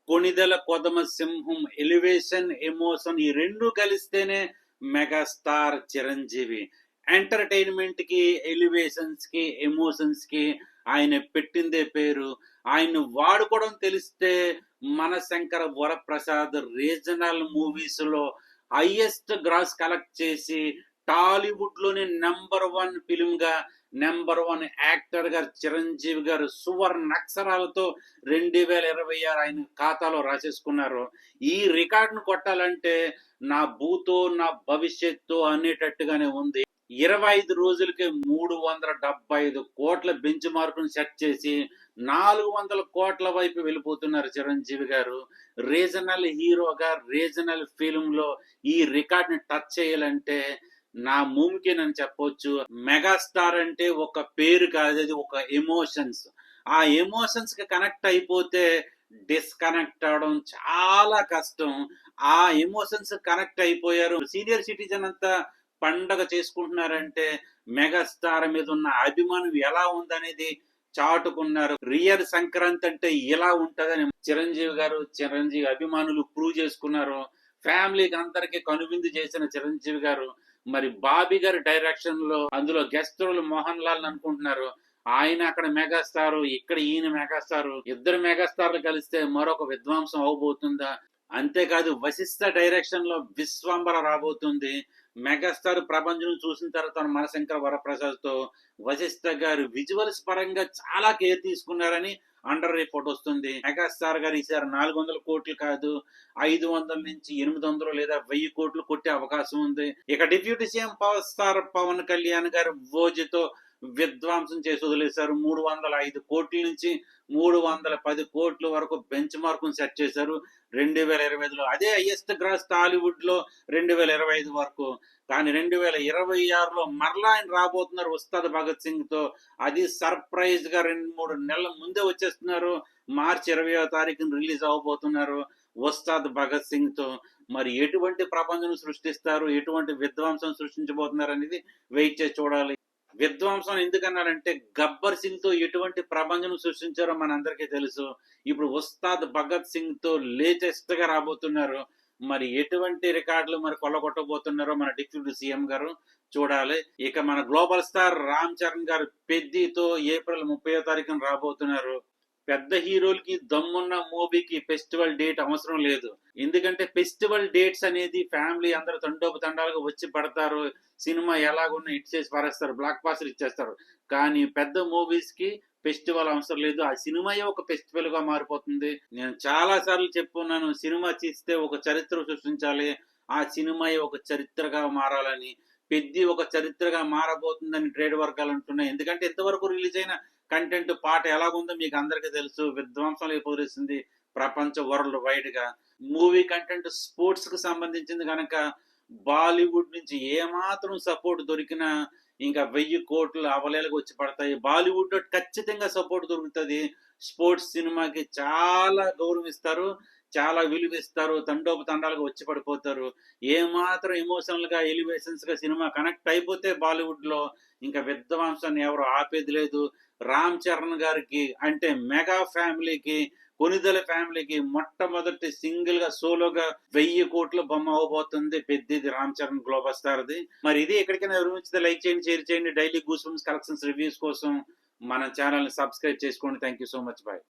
కొణిదెల కొదమ సింహం elevation, emotion ఈ 2 కలిస్తేనే మెగాస్టార్ చిరంజీవి. ఎంటర్‌టైన్‌మెంట్‌కి, ఎలివేషన్స్‌కి, ఎమోషన్స్‌కి ఆయన పెట్టిందే పేరు. ఆయన్ని వాడుకోవడం తెలిస్తే మనశంకర వరప్రసాద్ రీజనల్ మూవీస్‌లో హైయెస్ట్ గ్రాస్ కలెక్ట్ చేసి టాలీవుడ్‌లోనే నంబర్ 1 ఫిల్మ్‌గా, నంబర్ 1 యాక్టర్‌గా చిరంజీవి గారు సువర్ణాక్షరాలతో 2026 ఆయన ఖాతాలో రాసేసుకున్నారు. ఈ రికార్డ్‌ను కొట్టాలంటే నా భూతో, నా భవిష్యత్తు అనేటట్టుగానే ఉంది. 25 రోజులకే 375 కోట్ల బెంచ్ మార్క్‌ను సెట్ చేసి 400 కోట్ల వైపు వెళ్ళిపోతున్నారు చిరంజీవి గారు. రీజనల్ హీరోగా, రీజనల్ ఫిల్మ్‌లో ఈ రికార్డ్‌ని టచ్ చేయాలంటే ముమ్కిన్ అని చెప్పొచ్చు. మెగాస్టార్ అంటే ఒక పేరు కాదు, అది ఒక ఎమోషన్స్. ఆ ఎమోషన్స్‌కి కనెక్ట్ అయిపోతే డిస్కనెక్ట్ అవ్వడం చాలా కష్టం. ఆ ఎమోషన్స్ కనెక్ట్ అయిపోయారు. సీనియర్ సిటిజన్ అంతా పండగ చేసుకుంటున్నారంటే మెగాస్టార్ మీద ఉన్న అభిమానం ఎలా ఉందనేది చాటుకున్నారు. రియల్ సంక్రాంతి అంటే ఇలా ఉంటదని చిరంజీవి అభిమానులు ప్రూవ్ చేసుకున్నారు. ఫ్యామిలీకి అందరికీ కనువిందు చేసిన చిరంజీవి గారు మరి బాబీ గారి డైరెక్షన్ లో అందులో గెస్ట్ రోల్ మోహన్ లాల్ అనుకుంటున్నారు. ఆయన అక్కడ మెగాస్టార్, ఇక్కడ ఈయన మెగాస్టార్. ఇద్దరు మెగాస్టార్లు కలిస్తే మరొక విధ్వంసం అవబోతుందా? అంతేకాదు వశిష్ఠ డైరెక్షన్ లో విశ్వంబర రాబోతుంది. మెగాస్టార్ ప్రభంజనం చూసిన తర్వాత మనశంకర వరప్రసాద్ తో వశిష్ఠ గారు విజువల్స్ పరంగా చాలా కేర్ తీసుకున్నారని అండర్ రిపోర్ట్ వస్తుంది. మెగాస్టార్ గారు ఈసారి 400 కోట్లు కాదు, 500 నుంచి 800 లేదా 1000 కోట్లు కొట్టే అవకాశం ఉంది. ఇక deputy CM power star Pawan Kalyan గారు ఓజితో విధ్వంసం చేసి వదిలేశారు. 305 కోట్ల నుంచి 310 కోట్ల వరకు బెంచ్ మార్క్ సెట్ చేశారు 2025లో. అదే హైయెస్ట్ గ్రాస్ టాలీవుడ్ లో 2025 వరకు. కానీ 2026లో మరలా ఆయన రాబోతున్నారు ఉస్తాద్ భగత్ సింగ్ తో. అది సర్ప్రైజ్ గా 2-3 నెలల ముందే వచ్చేస్తున్నారు. మార్చి 20వ తారీఖున రిలీజ్ అవబోతున్నారు ఉస్తాద్ భగత్ సింగ్ తో. మరి ఎటువంటి ప్రపంచం సృష్టిస్తారు, ఎటువంటి విధ్వంసం సృష్టించబోతున్నారు అనేది వెయిట్ చేసి చూడాలి. విధ్వంసం ఎందుకన్నారంటే గబ్బర్ సింగ్ తో ఎటువంటి ప్రపంచం సృష్టించారో మనందరికీ తెలుసు. ఇప్పుడు ఉస్తాద్ భగత్ సింగ్ తో లేటెస్ట్ గా రాబోతున్నారు. మరి ఎటువంటి రికార్డులు మరి కొల్లగొట్టబోతున్నారో మన డిప్యూటీ సీఎం గారు చూడాలి. ఇక మన గ్లోబల్ స్టార్ రామ్ చరణ్ గారు పెద్దితో ఏప్రిల్ 30వ తారీఖున రాబోతున్నారు. పెద్ద హీరోలకి దమ్మున్న మూవీకి ఫెస్టివల్ డేట్ అవసరం లేదు. ఎందుకంటే ఫెస్టివల్ డేట్స్ అనేది ఫ్యామిలీ అందరూ తండోపతండాలుగా వచ్చి పడతారు. సినిమా ఎలాగున్నా హిట్ చేసి పారేస్తారు, బ్లాక్ బాస్టర్ ఇచ్చేస్తారు. కానీ పెద్ద మూవీస్ కి ఫెస్టివల్ అవసరం లేదు. ఆ సినిమాయే ఒక ఫెస్టివల్ గా మారిపోతుంది. నేను చాలా సార్లు చెప్పుకున్నాను, సినిమా తీస్తే ఒక చరిత్ర సృష్టించాలి, ఆ సినిమాయే ఒక చరిత్రగా మారాలని. పెద్ది ఒక చరిత్రగా మారబోతుందని ట్రేడ్ వర్గాలు అంటున్నాయి. ఎందుకంటే ఇంతవరకు రిలీజ్ అయిన కంటెంట్ పాట ఎలాగుందో మీకు అందరికీ తెలుసు. విధ్వంసం లేకపోతుంది ప్రపంచ వరల్డ్ వైడ్ గా. మూవీ కంటెంట్ స్పోర్ట్స్ కు సంబంధించింది కనుక బాలీవుడ్ నుంచి ఏమాత్రం సపోర్ట్ దొరికినా ఇంకా 1000 కోట్లు అవలేలకు వచ్చి పడతాయి. బాలీవుడ్ లో ఖచ్చితంగా సపోర్ట్ దొరుకుతుంది. స్పోర్ట్స్ సినిమాకి చాలా గౌరవిస్తారు, చాలా విలువిస్తారు, తండోపతండాలుగా వచ్చి పడిపోతారు. ఏమాత్రం ఎమోషనల్ గా, ఎలివేషన్స్ గా సినిమా కనెక్ట్ అయిపోతే బాలీవుడ్ లో ఇంకా విధ్వంసాన్ని ఎవరు ఆపేది లేదు. రామ్ చరణ్ గారికి అంటే మెగా ఫ్యామిలీకి, కొనిదెల ఫ్యామిలీకి మొట్టమొదటి సింగిల్ గా సోలోగా 1000 కోట్ల బొమ్మ అవబోతుంది పెద్దిది రామ్ చరణ్ గ్లోబల్ స్టార్ది. మరి ఇది ఎక్కడికైనా వివరించితే లైక్ చేయండి, షేర్ చేయండి. Daily goosebumps collections reviews కోసం మన ఛానల్ ని సబ్స్క్రైబ్ చేసుకోండి. Thank you so much. Bye.